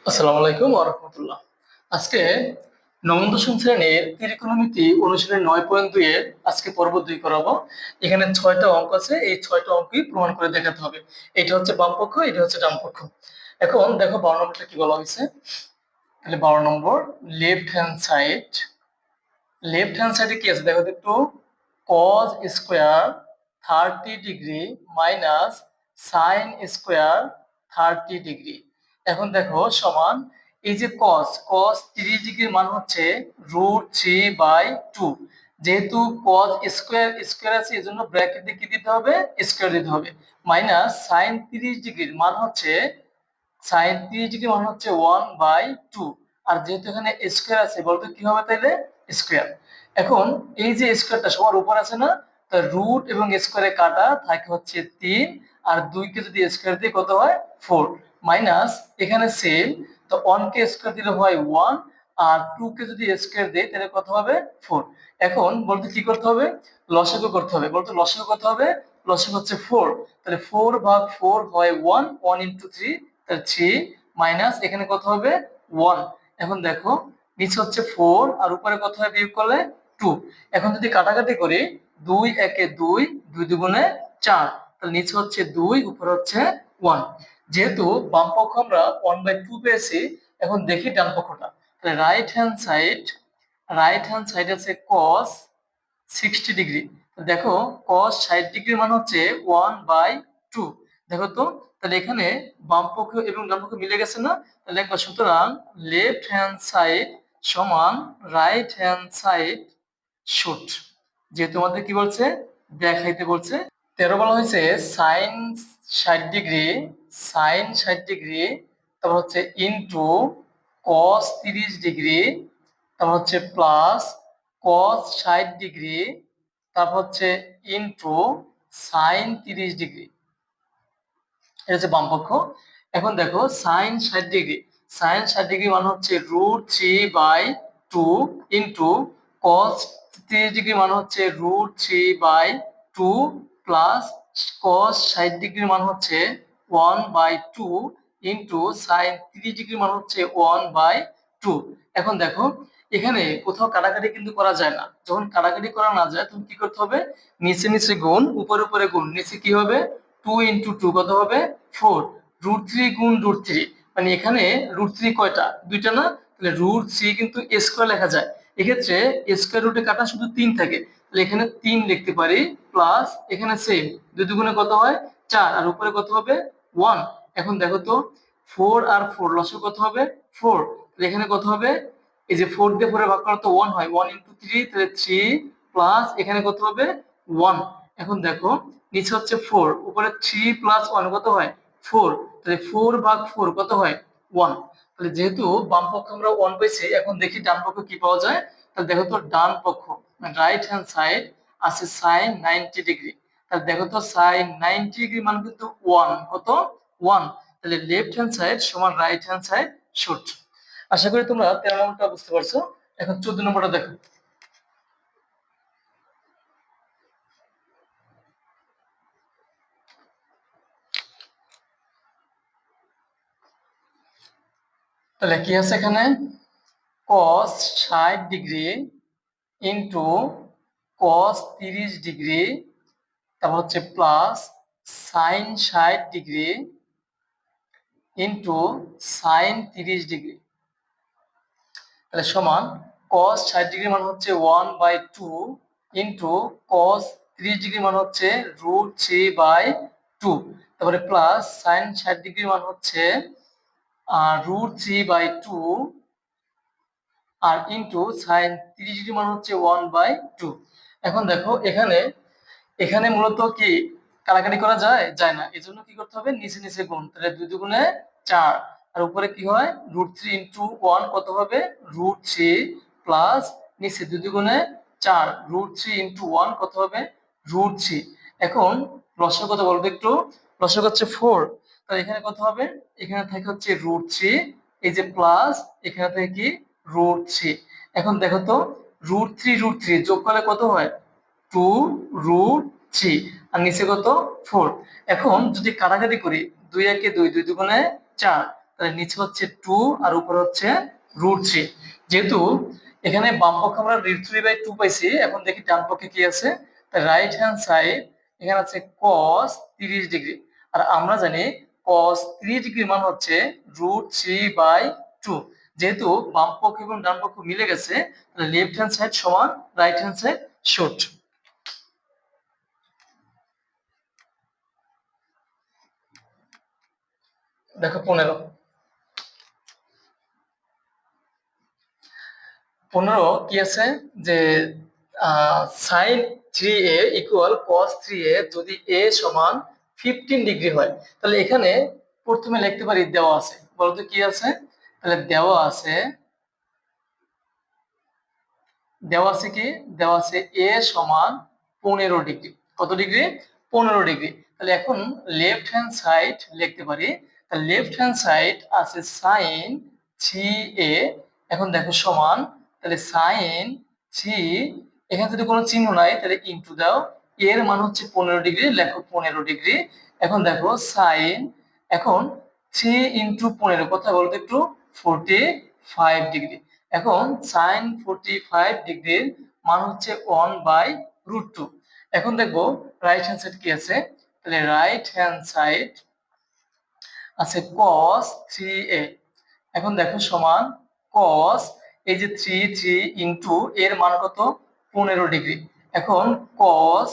আসসালামু আলাইকুম ওয়া রাহমাতুল্লাহ। আজকে নবম দশম শ্রেণীর ত্রিকোণমিতি অনুশীলনী 9.2 এর আজকে পর্ব 2 করাবো। এখানে 6টা অঙ্ক আছে, এই 6টা অঙ্কই প্রমাণ করে দেখাতে হবে। এটা হচ্ছে বাম পক্ষ, এটা হচ্ছে ডান পক্ষ। এখন দেখো 12 নম্বরটা কি বলা হয়েছে। তাহলে 12 নম্বর left hand side. Left hand সাইডে কি আছে দেখো তো একটু। cos square 30 degree minus sin square 30 degree. এখন দেখো সমান এই যে cos 30 ডিগ্রির মান হচ্ছে √3/2। যেহেতু cos স্কয়ার স্কয়ার আছে এজন্য ব্র্যাকেটে কি দিতে হবে, স্কয়ার দিতে হবে। মাইনাস sin 30 ডিগ্রির মান হচ্ছে sin 30 ডিগ্রি মান হচ্ছে 1/2। আর যেহেতু এখানে স্কয়ার আছে বলতো কি হবে তাইলে স্কয়ার। এখন এই যে স্কয়ারটা সবার উপর আছে না, তো রুট এবং স্কয়ারে কাটা থাকে হচ্ছে 3, আর 2 কে যদি স্কয়ার দিই কত হয় 4। মাইনাস এখানে সেম, তো 1 কে স্কয়ার দিলে হয় 1, আর 2 কে যদি স্কয়ার দেই তাহলে কত হবে 4। এখন বলতে কি করতে হবে, লসাগু করতে হবে। বলতো লসাগু কত হবে, লসাগু হচ্ছে 4। তাহলে 4 ভাগ 4 হয় 1, 1 ইনটু 3 তাহলে 3, মাইনাস এখানে কত হবে 1। এখন দেখো নিচে হচ্ছে 4 আর উপরে কত হয় বিয়োগ করলে 2। এখন যদি কাটাকাটি করি 2 একে 2, 2 দুগুণে 4, তাহলে নিচে হচ্ছে 2, উপরে হচ্ছে 1। যেহেতু বাম পক্ষ আমরা 1/2 পেয়েছি, এখন দেখি ডান পক্ষটা। তাহলে রাইট হ্যান্ড সাইড আছে cos 60 ডিগ্রি। দেখো cos 60 ডিগ্রি মান হচ্ছে 1/2। দেখো তো, তাহলে এখানে বাম পক্ষ এবং ডান পক্ষ মিলে গেছে না, তাহলে একবার সুতরাং লেফট হ্যান্ড সাইড সমান রাইট হ্যান্ড সাইড শুট। যেহেতু আমাদের কি বলছে, দেখাইতে বলছে। 13 বলা হয়েছে সাইন 60 ডিগ্রি, তারপর হচ্ছে ইনটু cos 30 ডিগ্রি, তারপর হচ্ছে প্লাস cos 60 ডিগ্রি, তারপর হচ্ছে ইনটু sin 30 ডিগ্রি। এটা হচ্ছে বাম পক্ষ। এখন দেখো sin 60 ডিগ্রি মানে হচ্ছে √3/2 ইনটু cos 30 ডিগ্রি মানে হচ্ছে √3/2 প্লাস cos 60 ডিগ্রি মানে হচ্ছে 1/2 ইনটু sin 30 ডিগ্রি মানে হচ্ছে 1/2। এখন দেখো এখানে কোথাও কাটাকাটি কিন্তু করা যায় না। যখন কাটাকাটি করা না যায় তখন কি করতে হবে, নিচে নিচে গুণ, উপরে উপরে গুণ। নিচে কি হবে 2 ইনটু 2 কত হবে 4, √3 গুণ √3, মানে এখানে √3 কয়টা, দুইটা না, তাহলে √3 কিন্তু স্কয়ার লেখা যায়। এক্ষেত্রে স্কয়ার রুটে কাটা শুধু 3 থাকে, তাহলে এখানে 3 লিখতে পারি, প্লাস এখানে সেম 2 দুগুণে কত হয় 4, আর উপরে কত হবে 1। এখন দেখো তো 4 আর 4 লসাগু কত হবে 4, তাহলে এখানে কত হবে, এই যে 4 দিয়ে 4 এর ভাগ করা তো 1 হয়, 1 ইনটু 3 তাহলে 3, প্লাস এখানে কত হবে 1। এখন দেখো নিচে হচ্ছে 4, উপরে 3 প্লাস 1 কত হয় 4, তাহলে 4 ভাগ 4 কত হয় 1। তাহলে যেহেতু বাম পক্ষ আমরা 1 পেয়েছি, এখন দেখি ডান পক্ষ কি পাওয়া যায়। তাহলে দেখো তো ডান পক্ষ রাইট হ্যান্ড সাইড আছে sin 90 ডিগ্রি। তাহলে দেখো তো sin 90 ডিগ্রি মান কিন্তু 1, কত 1। তাহলে লেফট হ্যান্ড সাইড সমান রাইট হ্যান্ড সাইড শুট। আশা করি তোমরা 13 নম্বরটা বুঝতে পারছো। এখন 14 নম্বরটা দেখো। তাহলে কি আছে এখানে, cos 60 degree into cos 30 degree, তারপর হচ্ছে plus sin 60 degree into sin 30 degree. তাহলে সমান cos 60 ডিগ্রি মান হচ্ছে 1/2 ইন্টু cos 30 ডিগ্রি মান হচ্ছে √3/2, তারপরে প্লাস sin 60 ডিগ্রি মান হচ্ছে √3/2, আর ইনটু sin 30 ডিগ্রি মান হচ্ছে 1/2। এখন দেখো এখানে এখানে মূলত কি কাটাকাটি করা যায়, যায় না, এজন্য কি করতে হবে নিচে নিচে গুণ। তাহলে 2 দুগুণে 4, আর উপরে কি হয় √3 ইনটু 1 কত হবে √3, প্লাস নিচে 2 দুগুণে 4, √3 ইনটু 1 কত হবে √3। এখন লসাগু কত বলবো একটু, লসাগু হচ্ছে 4, তাহলে এখানে কত হবে, এখানে থাকে হচ্ছে √3, এই যে প্লাস এখানে থেকে কি √3। এখন দেখো তো √3 যোগ করলে কত হয় 2√3, আর নিচে কত 4। এখন যদি কাটাকাটি করি 2 একে 2, 2 দুগুণে 4, তাহলে নিচে হচ্ছে 2 আর উপরে হচ্ছে √3। যেহেতু এখানে বাম পক্ষে আমরা √3/2 পাইছি, এখন দেখি ডান পক্ষে কি আছে। রাইট হ্যান্ড সাইড এখানে আছে cos 30°, আর আমরা জানি cos 30° মান হচ্ছে √3/2। যেহেতু বাম পক্ষ এবং ডান পক্ষ মিলে গেছে, তাহলে লেফট হ্যান্ড সাইড সমান রাইট হ্যান্ড সাইড শর্ট। দেখো 15 কি আছে যে sin 3a equal cos 3a যদি a সমান 15° হয়, তাহলে এখানে প্রথমে লিখতে পারি দেওয়া আছে, বলতো কি আছে, তাহলে দেওয়া আছে কি, দেওয়া আছে a সমান 15°। কত ডিগ্রি? 15°। তাহলে এখন লেফট হ্যান্ড সাইড লিখতে পারি, তাহলে লেফট হ্যান্ড সাইড আছে sin 3a। এখন দেখো সমান, তাহলে sin 3, এখানে যদি কোনো চিহ্ন নাই তাহলে ইনটু দাও, এর মান হচ্ছে 15°, লেখো 15°। এখন দেখো sin, এখন 3 × 15 কথা বলতো একটু, 45°। এখন sin 45° মান হচ্ছে 1/√2। এখন দেখবো রাইট হ্যান্ড সাইড কি আছে, তাহলে রাইট হ্যান্ড সাইড আছে cos 3a। এখন দেখো সমান cos, এই যে 3 ইনটু এর মান কত, 15°। এখন cos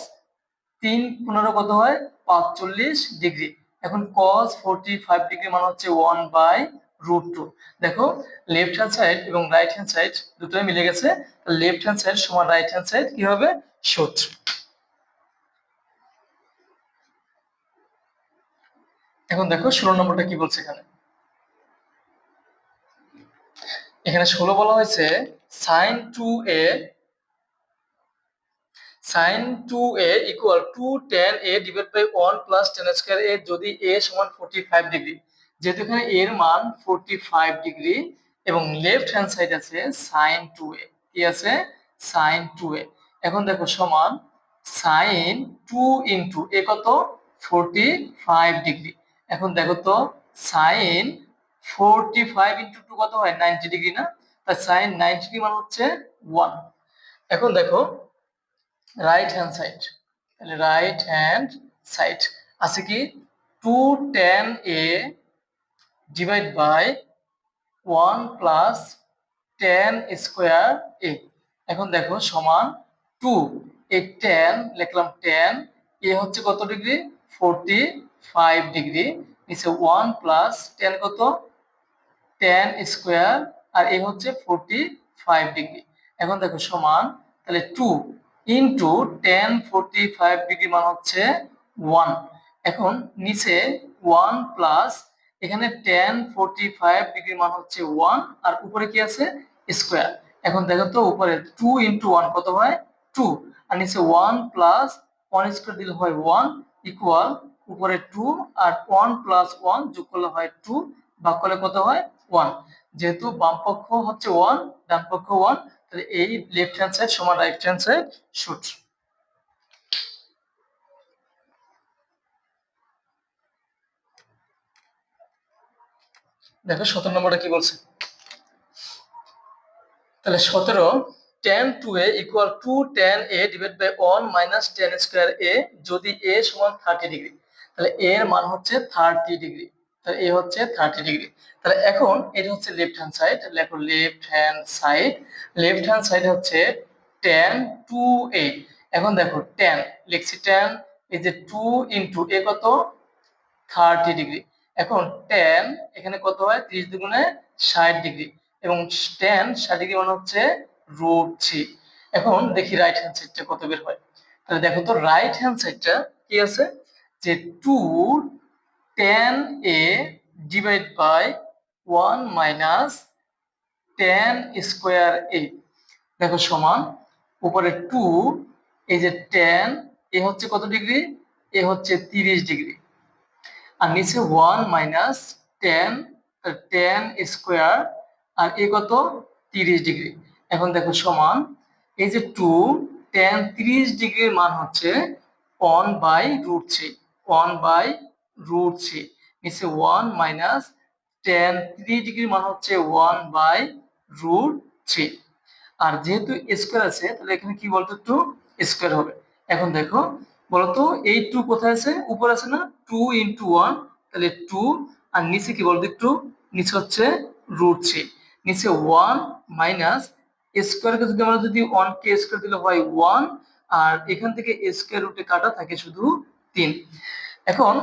3 × 15 কত হয়, 45°। এখন cos 45° মান হচ্ছে 1/√2। দেখো লেফট হ্যান্ড সাইড এবং রাইট হ্যান্ড সাইড দুটোই মিলে গেছে, লেফট হ্যান্ড সাইড সমান রাইট হ্যান্ড সাইড কি হবে, শর্ট। এখন দেখো 16 নম্বরটা কি বলছে এখানে। এখানে 16 বলা হয়েছে sin 2a equal 2 tan a divide by 1 plus tan square a যদি a সমান 45°। যেহেতু এখানে a এর মান 45° এবং লেফট হ্যান্ড সাইড আছে sin 2a, কি আছে, sin 2a। এখন দেখো সমান sin 2 ইনটু a কত, 45°। এখন দেখো তো sin 45 ইনটু 2 কত হয়, 90° না, তাই sin 90° মান হচ্ছে 1। এখন দেখো রাইট হ্যান্ড সাইড, তাহলে রাইট হ্যান্ড সাইড আছে কি, 2 tan a divide by 1 plus tan square a। এখন দেখো সমান 2, এই tan লিখলাম, tan a হচ্ছে কত ডিগ্রি, 45°, নিচে 1 প্লাস tan কত, tan স্কয়ার, আর a হচ্ছে 45°। এখন দেখো সমান, তাহলে 2 ইনটু tan 45° মান হচ্ছে 1। এখন নিচে 1 প্লাস, এখানে tan 45° মান হচ্ছে 1, আর উপরে কি আছে, স্কয়ার। এখন দেখো তো উপরে 2 ইনটু 1 কত হয়, 2, আর নিচে 1 প্লাস 1 স্কয়ার দিলে হয় 1 ইকুয়াল উপরে 2 আর 1 প্লাস 1 যোগ করলে হয় 2, ভাগ করলে কত হয়, 1। যেহেতু বাম পক্ষ হচ্ছে 1, ডান পক্ষ 1, তাহলে এই লেফট হ্যান্ড সাইড সমান রাইট হ্যান্ড সাইড শর্ট। দেখো 17 নম্বরটা কি বলছে, তাহলে 17 tan 2a equal 2 tan a divide by 1 minus tan square a যদি a সমান 30°। তাহলে a এর মান হচ্ছে 30°, তাহলে a হচ্ছে 30°। তাহলে এখন এটা হচ্ছে লেফট হ্যান্ড সাইড, লেখো লেফট হ্যান্ড সাইড হচ্ছে tan 2a। এখন দেখো tan লিখছি, tan এই যে 2 ইনটু a কত, 30°। এখন tan এখানে কত হয়, 30 দুগুণে 60°, এবং tan 60° মানে হচ্ছে √3। এখন দেখি রাইট হ্যান্ড সাইডটা কত বের হয়। তাহলে দেখো তো রাইট হ্যান্ড সাইডটা কি আছে, যে 2 tan a divide by 1 minus tan square a। দেখো সমান উপরে 2, এই যে tan এ হচ্ছে কত ডিগ্রি, এ হচ্ছে 30°, আর নিচে 1 মাইনাস tan, tan স্কয়ার, আর এ কত, 30°। এখন দেখো সমান, এই যে 2 tan 30°-র মান হচ্ছে 1/√3, 1/√3, নিচে 1 মাইনাস tan 3 ডিগ্রি মান হচ্ছে 1/√3। আর যেহেতু স্কয়ার আছে তাহলে এখানে কি বলতো, একটু স্কয়ার হবে। এখন দেখো বলতো এই 2 কোথায় আছে, উপরে আছে না, 2 × 1, তাহলে 2, আর নিচে কি বলতো, একটু নিচে হচ্ছে √3, নিচে 1 মাইনাস স্কয়ারকে যদি আমরা যদি 1 কে স্কয়ার দিলে হয় 1, আর এখান থেকে স্কয়ার রুটে কাটা থাকে শুধু 3। এখন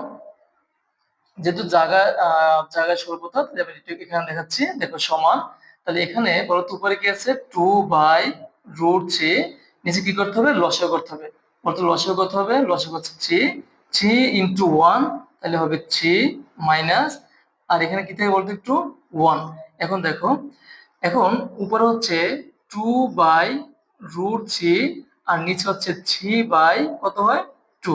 যেহেতু জায়গায় স্বল্পতা, তাহলে আমি একটু এখানে দেখাচ্ছি, দেখো সমান। তাহলে এখানে বলতো উপরে কি আছে, 2/√3, নিচে কি করতে হবে, লসাগু করতে হবে। বলতো লসাগু করতে হবে, লসাগু হচ্ছে 3, 3 × 1, তাহলে হবে 3 মাইনাস, আর এখানে কি থাকে বলতো, একটু 1। এখন দেখো, এখন উপরে হচ্ছে 2/√3, আর নিচে হচ্ছে 3/কত হয়, 2।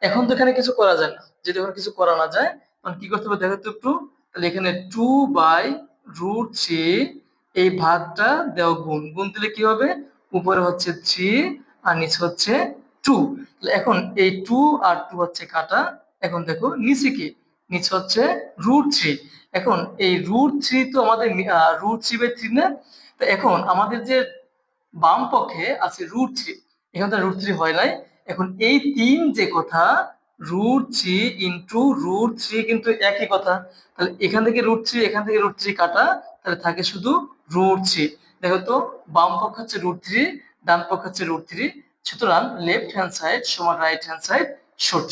এখন তো এখানে কিছু করা যায় না, যদি এখানে কিছু করা না যায় তখন কি করতে হবে দেখো তো একটু। তাহলে এখানে 2/√3, এই ভাগটা দেও গুণ, গুণ দিলে কি হবে, উপরে হচ্ছে 3 আর নিচে হচ্ছে 2। তাহলে এখন এই 2 আর 2 হচ্ছে কাটা। এখন দেখো নিচে কি, নিচে হচ্ছে √3। এখন এই √3 তো আমাদের √3/3 না। তো এখন আমাদের যে বাম পক্ষে আছে √3, এখানে তো √3 হয় নাই। এখন এই 3 যে কথা, √3 × √3 কিন্তু একই কথা। তাহলে এখান থেকে √3, এখান থেকে √3 কাটা, তাহলে থাকে শুধু √3। দেখো তো, বাম পক্ষ হচ্ছে √3, ডান পক্ষ হচ্ছে √3, সুতরাং লেফট হ্যান্ড সাইড সমান রাইট হ্যান্ড সাইড শর্ট।